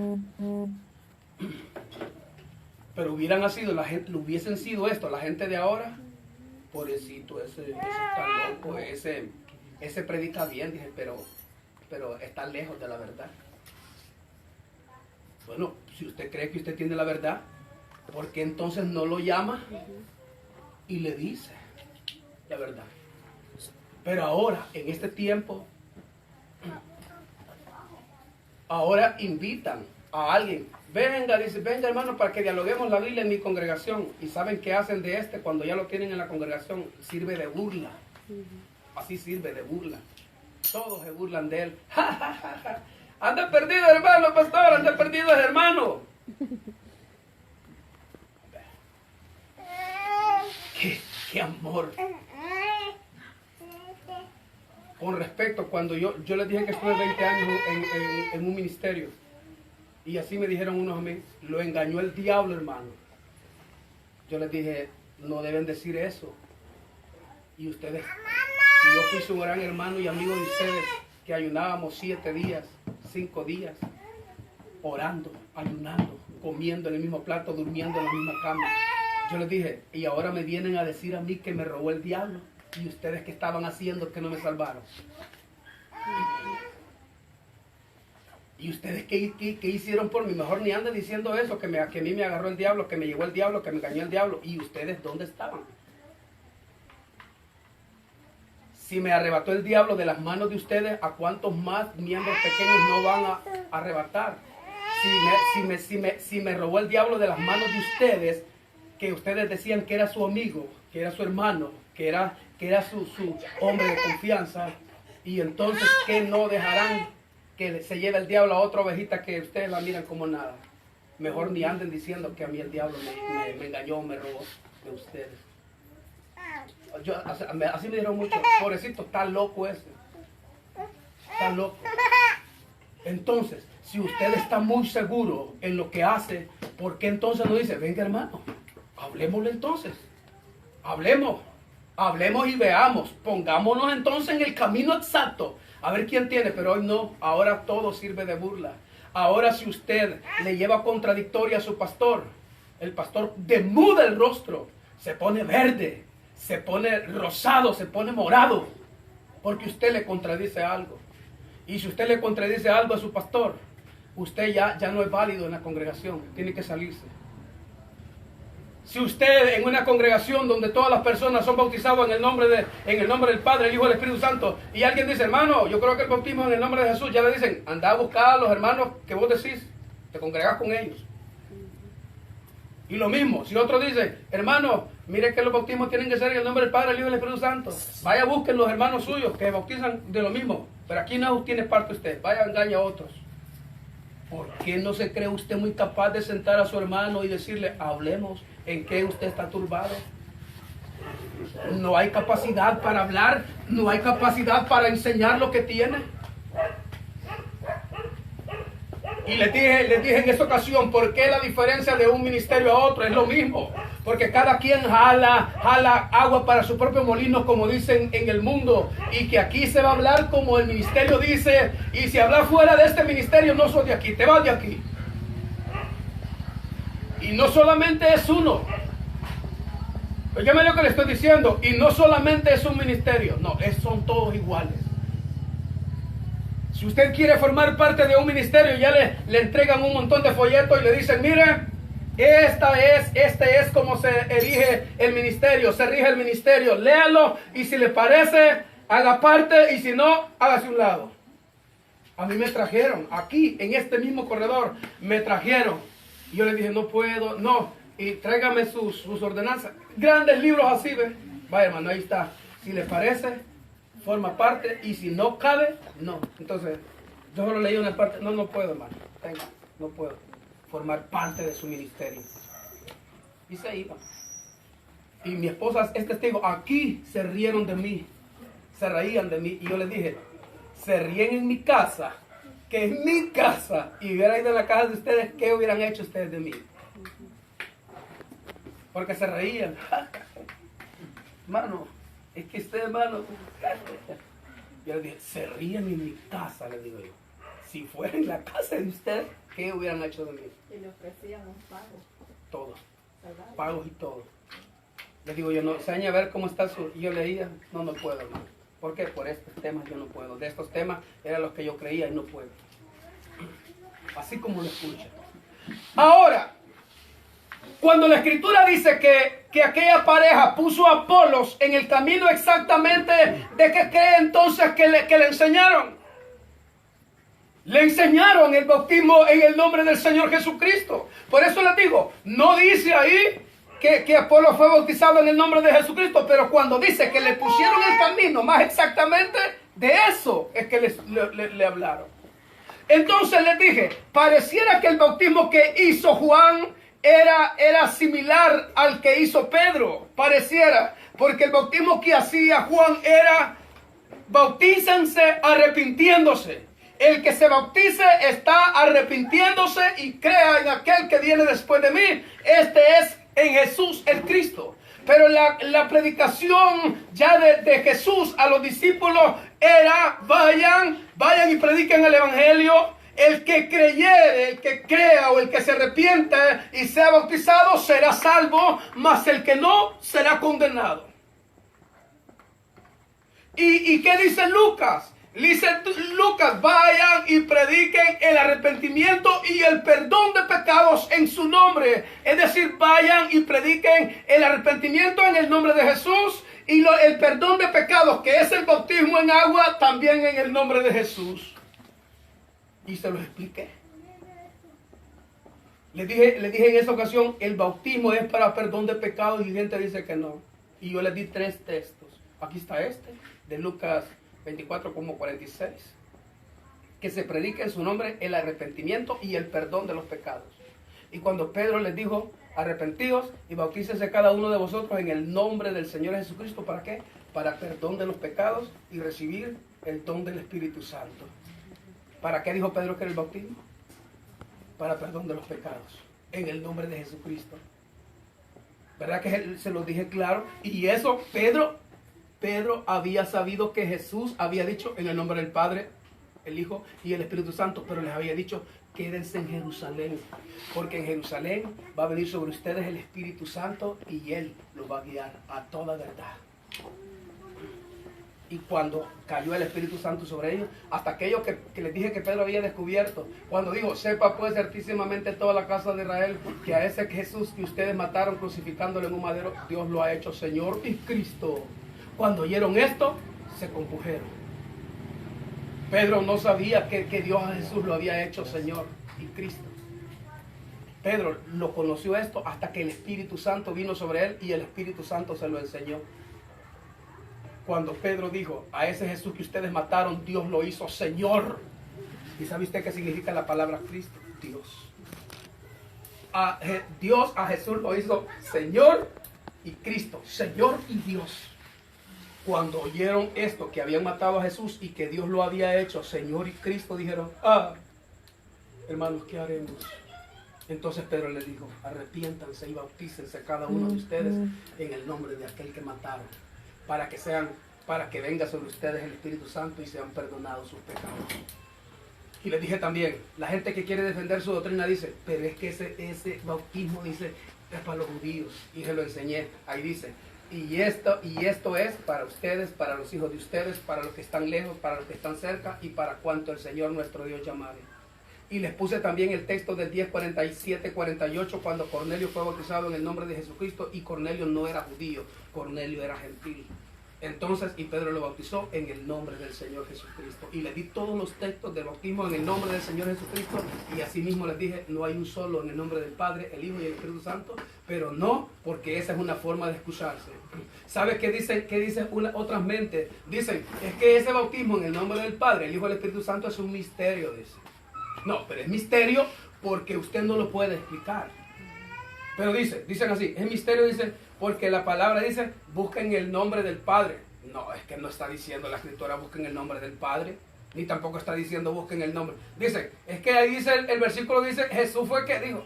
Pero hubieran sido la gente, hubiesen sido esto, la gente de ahora. Pobrecito, ese está loco, ese predica bien, dije, pero está lejos de la verdad. Bueno, si usted cree que usted tiene la verdad, ¿por qué entonces no lo llama y le dice la verdad? Pero ahora, en este tiempo, ahora invitan a alguien. Venga, dice, venga hermano, para que dialoguemos la Biblia en mi congregación. ¿Y saben qué hacen de este cuando ya lo tienen en la congregación? Sirve de burla. Así sirve de burla. Todos se burlan de él. ¡Ja, ja, ja, ja! Anda perdido, hermano, pastor, anda perdido, hermano. ¡Qué amor! Con respecto, cuando yo les dije que estuve 20 años en un ministerio, y así me dijeron unos a mí, lo engañó el diablo, hermano. Yo les dije, no deben decir eso. Y ustedes, si yo fui un gran hermano y amigo de ustedes, que ayunábamos 7 días, 5 días, orando, ayunando, comiendo en el mismo plato, durmiendo en la misma cama. Yo les dije, y ahora me vienen a decir a mí que me robó el diablo. ¿Y ustedes qué estaban haciendo que no me salvaron? ¿Y ustedes qué hicieron por mí? Mejor ni anden diciendo eso, que a mí me agarró el diablo, que me llevó el diablo, que me engañó el diablo. ¿Y ustedes dónde estaban? Si me arrebató el diablo de las manos de ustedes, ¿a cuántos más miembros pequeños no van a arrebatar? Si me robó el diablo de las manos de ustedes, que ustedes decían que era su amigo, que era su hermano, que era su hombre de confianza, y entonces que no dejarán que se lleve el diablo a otra ovejita que ustedes la miran como nada. Mejor ni anden diciendo que a mí el diablo me engañó, me robó de ustedes. Así me dijeron mucho, pobrecito, está loco ese. Está loco. Entonces, si usted está muy seguro en lo que hace, ¿por qué entonces no dice, venga hermano, hablemosle entonces? Hablemos y veamos. Pongámonos entonces en el camino exacto. A ver quién tiene, pero hoy no. Ahora todo sirve de burla. Ahora si usted le lleva contradictoria a su pastor, el pastor demuda el rostro, se pone verde, se pone rosado, se pone morado, porque usted le contradice algo. Y si usted le contradice algo a su pastor, usted ya no es válido en la congregación, tiene que salirse. Si usted en una congregación donde todas las personas son bautizadas en el nombre del Padre, el Hijo y el Espíritu Santo, y alguien dice, hermano, yo creo que el bautismo es en el nombre de Jesús, ya le dicen, anda a buscar a los hermanos que vos decís, te congregás con ellos. Y lo mismo, si otro dice, hermano, mire que los bautismos tienen que ser en el nombre del Padre, el Hijo y el Espíritu Santo, vaya busquen los hermanos suyos que bautizan de lo mismo, pero aquí no tiene parte usted, vaya engaña a otros. ¿Por qué no se cree usted muy capaz de sentar a su hermano y decirle, hablemos? ¿En qué usted está turbado? No hay capacidad para hablar, no hay capacidad para enseñar lo que tiene. Y les dije en esta ocasión, ¿por qué la diferencia de un ministerio a otro? Es lo mismo, porque cada quien jala agua para su propio molino, como dicen en el mundo, y que aquí se va a hablar como el ministerio dice, y si hablas fuera de este ministerio, no sos de aquí, te vas de aquí. Y no solamente es uno. Óigame lo que le estoy diciendo. Y no solamente es un ministerio. No, son todos iguales. Si usted quiere formar parte de un ministerio, ya le entregan un montón de folletos y le dicen, mire, este es como se erige el ministerio, se rige el ministerio. Léalo y si le parece, haga parte y si no, hágase un lado. A mí me trajeron, aquí en este mismo corredor, me trajeron. Y yo le dije, no puedo, no, y tráigame sus ordenanzas. Grandes libros así, ¿ven? Vaya, hermano, ahí está. Si le parece, forma parte, y si no cabe, no. Entonces, yo solo leí una parte, no puedo, hermano, no puedo formar parte de su ministerio. Y se iba. Y mi esposa es testigo, aquí se rieron de mí, se reían de mí, y yo les dije, se ríen en mi casa, que en mi casa, y hubiera ido a la casa de ustedes, ¿qué hubieran hecho ustedes de mí? Porque se reían. Hermano, es que usted, hermano, yo les dije, se ríen en mi casa, les digo yo. Si fuera en la casa de ustedes, ¿qué hubieran hecho de mí? Y le ofrecían un pago. Todo. Pagos y todo. Les digo yo, no, enseña a ver cómo está su... Y yo leía, no puedo, hermano. ¿Por qué? Por estos temas yo no puedo. De estos temas eran los que yo creía y no puedo. Así como lo escucha. Ahora, cuando la Escritura dice que aquella pareja puso a Apolos en el camino exactamente de que cree entonces que le enseñaron. Le enseñaron el bautismo en el nombre del Señor Jesucristo. Por eso les digo, no dice ahí que Apolo fue bautizado en el nombre de Jesucristo, pero cuando dice que le pusieron el camino, más exactamente de eso es que le hablaron. Entonces les dije, pareciera que el bautismo que hizo Juan era similar al que hizo Pedro, pareciera, porque el bautismo que hacía Juan era bautícense arrepintiéndose. El que se bautice está arrepintiéndose y crea en aquel que viene después de mí. Este es en Jesús el Cristo. Pero la predicación ya de Jesús a los discípulos era vayan y prediquen el evangelio el que creyere, el que crea o el que se arrepiente y sea bautizado será salvo, mas el que no será condenado. ¿Y qué dice Lucas? Dice Lucas, vayan y prediquen el arrepentimiento y el perdón de pecados en su nombre. Es decir, vayan y prediquen el arrepentimiento en el nombre de Jesús y el perdón de pecados, que es el bautismo en agua, también en el nombre de Jesús. Y se los expliqué. Le dije en esa ocasión, el bautismo es para perdón de pecados y gente dice que no. Y yo les di 3 textos. Aquí está de Lucas 24:46, que se predique en su nombre el arrepentimiento y el perdón de los pecados. Y cuando Pedro les dijo, arrepentíos y bautícese cada uno de vosotros en el nombre del Señor Jesucristo, ¿para qué? Para perdón de los pecados y recibir el don del Espíritu Santo. ¿Para qué dijo Pedro que era el bautismo? Para perdón de los pecados, en el nombre de Jesucristo. ¿Verdad que se lo dije claro? Y eso, Pedro había sabido que Jesús había dicho en el nombre del Padre, el Hijo y el Espíritu Santo, pero les había dicho, quédense en Jerusalén, porque en Jerusalén va a venir sobre ustedes el Espíritu Santo y Él los va a guiar a toda verdad. Y cuando cayó el Espíritu Santo sobre ellos, hasta aquello que les dije que Pedro había descubierto, cuando dijo, sepa pues certísimamente toda la casa de Israel, que a ese Jesús que ustedes mataron crucificándolo en un madero, Dios lo ha hecho Señor y Cristo. Cuando oyeron esto, se compujeron. Pedro no sabía que Dios a Jesús lo había hecho Señor y Cristo. Pedro lo conoció esto hasta que el Espíritu Santo vino sobre él y el Espíritu Santo se lo enseñó. Cuando Pedro dijo, a ese Jesús que ustedes mataron, Dios lo hizo Señor. ¿Y sabe usted qué significa la palabra Cristo? Dios. Dios a Jesús lo hizo Señor y Cristo. Señor y Dios. Cuando oyeron esto, que habían matado a Jesús y que Dios lo había hecho Señor y Cristo, dijeron, hermanos, ¿qué haremos? Entonces Pedro les dijo, arrepiéntanse y bautícense cada uno de ustedes en el nombre de aquel que mataron, para que venga sobre ustedes el Espíritu Santo y sean perdonados sus pecados. Y les dije también, la gente que quiere defender su doctrina dice, pero es que ese bautismo dice, es para los judíos. Y se lo enseñé, ahí dice, y esto es para ustedes, para los hijos de ustedes, para los que están lejos, para los que están cerca y para cuanto el Señor nuestro Dios llamare. Y les puse también el texto del 10:47-48 cuando Cornelio fue bautizado en el nombre de Jesucristo y Cornelio no era judío, Cornelio era gentil. Entonces, y Pedro lo bautizó en el nombre del Señor Jesucristo. Y le di todos los textos del bautismo en el nombre del Señor Jesucristo. Y así mismo les dije, no hay un solo en el nombre del Padre, el Hijo y el Espíritu Santo. Pero no, porque esa es una forma de excusarse. ¿Sabe qué dicen otras mentes? Dicen, es que ese bautismo en el nombre del Padre, el Hijo y el Espíritu Santo es un misterio, dicen. No, pero es misterio porque usted no lo puede explicar. Pero dicen así, es misterio, dicen, porque la palabra dice, busquen el nombre del Padre. No, es que no está diciendo la Escritura, busquen el nombre del Padre, ni tampoco está diciendo, busquen el nombre. Dicen, es que ahí dice, el versículo dice, Jesús fue que dijo,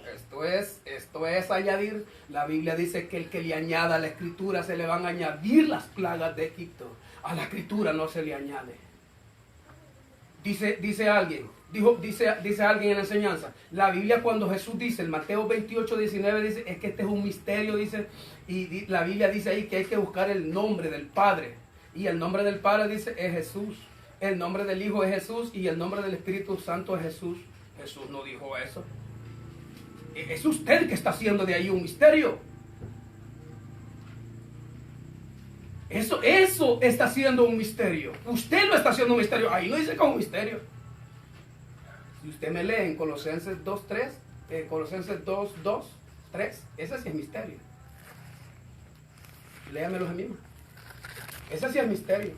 esto es añadir. La Biblia dice que el que le añada a la Escritura se le van a añadir las plagas de Egipto. A la Escritura no se le añade. Dice alguien en la enseñanza, la Biblia cuando Jesús dice, el Mateo 28:19 dice, es que este es un misterio, dice, y la Biblia dice ahí que hay que buscar el nombre del Padre, y el nombre del Padre dice es Jesús, el nombre del Hijo es Jesús, y el nombre del Espíritu Santo es Jesús. Jesús no dijo eso. Es usted que está haciendo de ahí un misterio. Eso está siendo un misterio. Usted lo está haciendo un misterio. Ahí lo dice como un misterio. Si usted me lee en Colosenses 2:3, Colosenses 2:2-3, ese sí es misterio. Léamelos a mí mismo. Ese sí es misterio.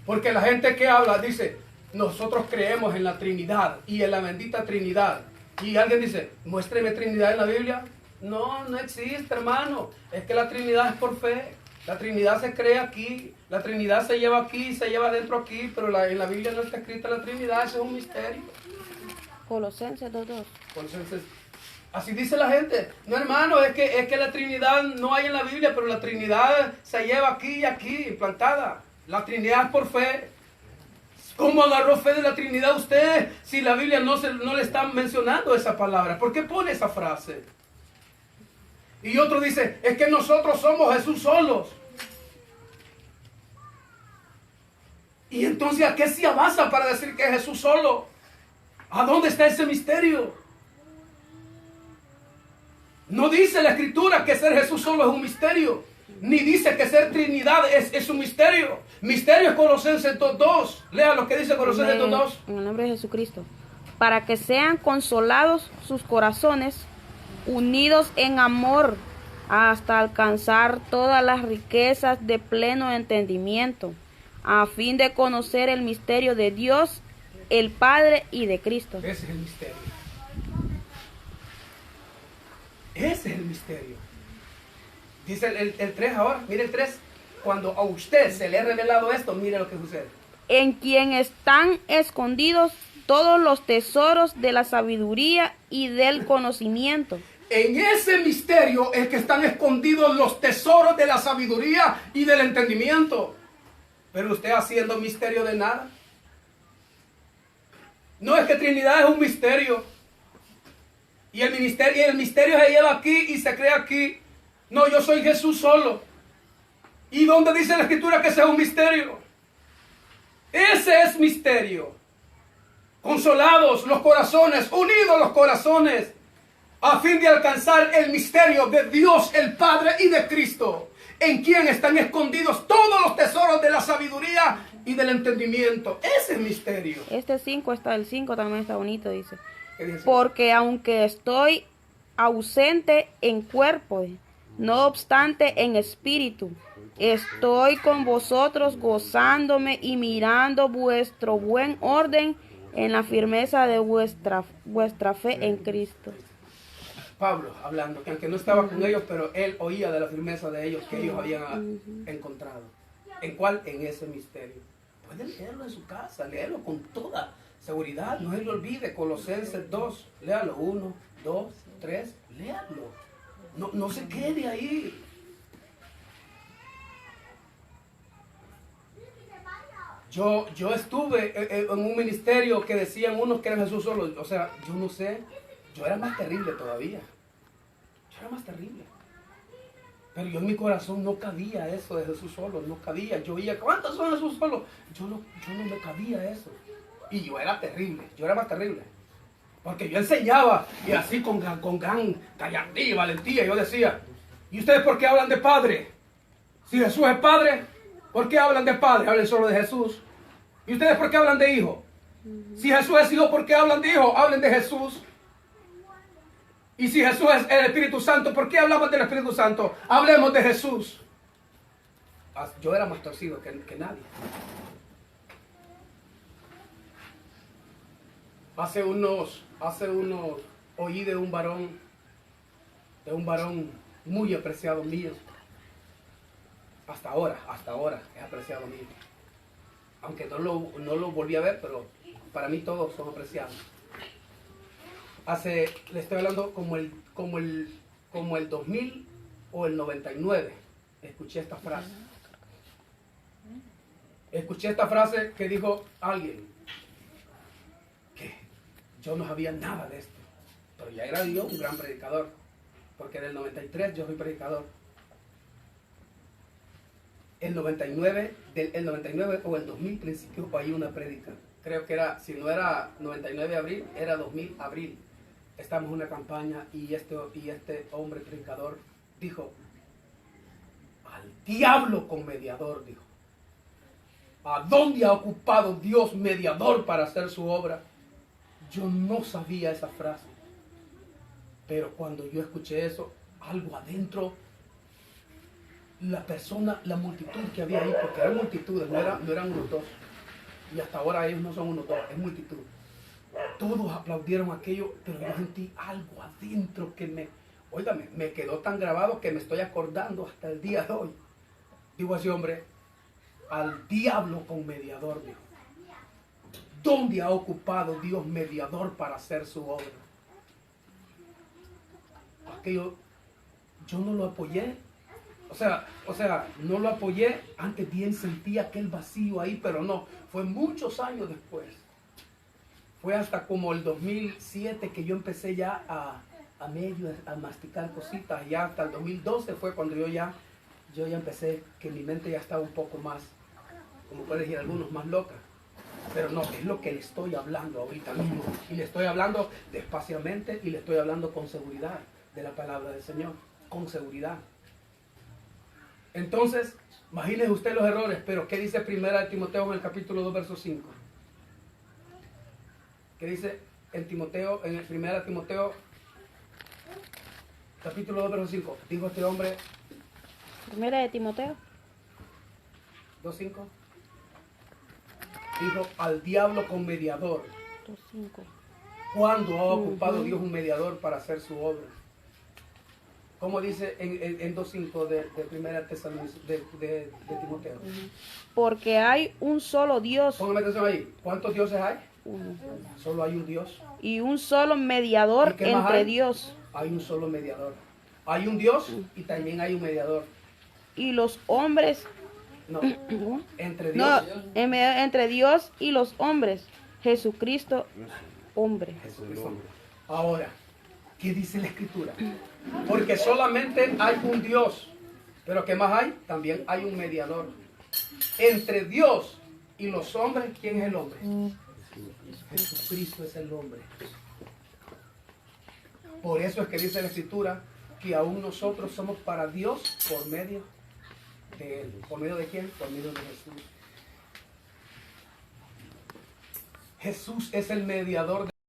Porque la gente que habla dice, nosotros creemos en la Trinidad y en la bendita Trinidad. Y alguien dice, muéstreme Trinidad en la Biblia. No existe, hermano. Es que la Trinidad es por fe. La Trinidad se cree aquí, la Trinidad se lleva aquí, se lleva dentro aquí, pero en la Biblia no está escrita la Trinidad, eso es un misterio. Colosenses 2:2. Colosenses, así dice la gente. No, hermano, es que la Trinidad no hay en la Biblia, pero la Trinidad se lleva aquí y aquí, implantada. La Trinidad es por fe. ¿Cómo agarró fe de la Trinidad usted si la Biblia no le está mencionando esa palabra? ¿Por qué pone esa frase? Y otro dice, es que nosotros somos Jesús solos. Y entonces, ¿a qué se avanza para decir que es Jesús solo? ¿A dónde está ese misterio? No dice la Escritura que ser Jesús solo es un misterio. Ni dice que ser Trinidad es un misterio. Misterio es Colosenses 2.2. Lea lo que dice Colosenses 2.2. En el nombre de Jesucristo. Para que sean consolados sus corazones, unidos en amor, hasta alcanzar todas las riquezas de pleno entendimiento, a fin de conocer el misterio de Dios, el Padre y de Cristo. Ese es el misterio. Ese es el misterio. Dice el 3 ahora, mire el 3. Cuando a usted se le ha revelado esto, mire lo que sucede. En quien están escondidos todos los tesoros de la sabiduría y del conocimiento. En ese misterio es que están escondidos los tesoros de la sabiduría y del entendimiento. Pero usted haciendo misterio de nada. No, es que Trinidad es un misterio. Y el misterio se lleva aquí y se crea aquí. No, yo soy Jesús solo. ¿Y dónde dice la Escritura que ese es un misterio? Ese es misterio. Consolados los corazones, unidos los corazones, a fin de alcanzar el misterio de Dios el Padre y de Cristo, en quien están escondidos todos los tesoros de la sabiduría y del entendimiento. Ese es el misterio. Este 5 está, el 5 también está bonito, dice. ¿Qué dice? Porque aunque estoy ausente en cuerpo, no obstante en espíritu, estoy con vosotros gozándome y mirando vuestro buen orden en la firmeza de vuestra fe en Cristo. Pablo hablando, que aunque no estaba con ellos, pero él oía de la firmeza de ellos que ellos habían encontrado. ¿En cuál? En ese misterio. Pueden leerlo en su casa, léelo con toda seguridad, no se le olvide. Colosenses 2, léalo, 1, 2, 3, léalo. No se quede ahí. Yo estuve en un ministerio que decían unos que eran Jesús solo. O sea, yo no sé. Yo era más terrible todavía. Yo era más terrible. Pero yo en mi corazón no cabía eso de Jesús solo. No cabía. Yo oía, ¿cuántos son Jesús solo? Yo no me cabía eso. Y yo era terrible. Yo era más terrible. Porque yo enseñaba y así con gran gallardía y valentía. Yo decía, ¿y ustedes por qué hablan de Padre? Si Jesús es Padre, ¿por qué hablan de Padre? Hablen solo de Jesús. ¿Y ustedes por qué hablan de Hijo? Si Jesús es Hijo, ¿por qué hablan de Hijo? Hablen de Jesús. Y si Jesús es el Espíritu Santo, ¿por qué hablamos del Espíritu Santo? Hablemos de Jesús. Yo era más torcido que nadie. Hace unos oí de un varón muy apreciado mío. Hasta ahora es apreciado mío. Aunque no lo volví a ver, pero para mí todos son apreciados. Le estoy hablando como el 2000 o el 99, escuché esta frase. Escuché esta frase que dijo alguien, que yo no sabía nada de esto, pero ya era yo un gran predicador, porque en el 93 yo fui predicador. El 99 o el 2000 principio hay una prédica. Creo que era, si no era 99 de abril, era 2000 abril. Estamos en una campaña y este hombre predicador dijo, al diablo con mediador, dijo. ¿A dónde ha ocupado Dios mediador para hacer su obra? Yo no sabía esa frase. Pero cuando yo escuché eso, algo adentro, la multitud que había ahí, porque eran multitudes, no eran unos dos. Y hasta ahora ellos no son unos dos, es multitud. Todos aplaudieron aquello, pero yo sentí algo adentro que me quedó tan grabado que me estoy acordando hasta el día de hoy. Digo así, hombre, al diablo con mediador, dijo. ¿Dónde ha ocupado Dios mediador para hacer su obra? Aquello, yo no lo apoyé, O sea, no lo apoyé, antes bien sentía aquel vacío ahí, pero no, fue muchos años después. Fue hasta como el 2007 que yo empecé ya a medio a masticar cositas, ya hasta el 2012 fue cuando yo ya empecé, que mi mente ya estaba un poco más, como pueden decir algunos, más loca. Pero no, es lo que le estoy hablando ahorita mismo. Y le estoy hablando despaciamente y le estoy hablando con seguridad de la palabra del Señor. Con seguridad. Entonces, imagínese usted los errores, pero ¿qué dice 1 Timoteo en el capítulo 2, verso 5? ¿Qué dice en Timoteo, en el 1 Timoteo, capítulo 2, verso 5? Dijo este hombre, Primera de Timoteo. 2:5. Dijo, al diablo con mediador. 2:5. ¿Cuándo ha ocupado Dios un mediador para hacer su obra? Como dice en 2:5 de primera de Timoteo. Porque hay un solo Dios. Póngame atención ahí. ¿Cuántos dioses hay? Uno. Solo hay un Dios. Y un solo mediador ¿Y qué más entre hay? Dios Hay un solo mediador. Hay un Dios y también hay un mediador. y los hombres. No, entre No, Dios. entre Dios y los hombres. Jesucristo, hombre. Jesucristo. Ahora, ¿qué dice la Escritura? Porque solamente hay un Dios. Pero ¿qué más hay? También hay un mediador. Entre Dios y los hombres, ¿quién es el hombre? Jesucristo es el hombre. Por eso es que dice la Escritura que aún nosotros somos para Dios por medio de Él. ¿Por medio de quién? Por medio de Jesús. Jesús es el mediador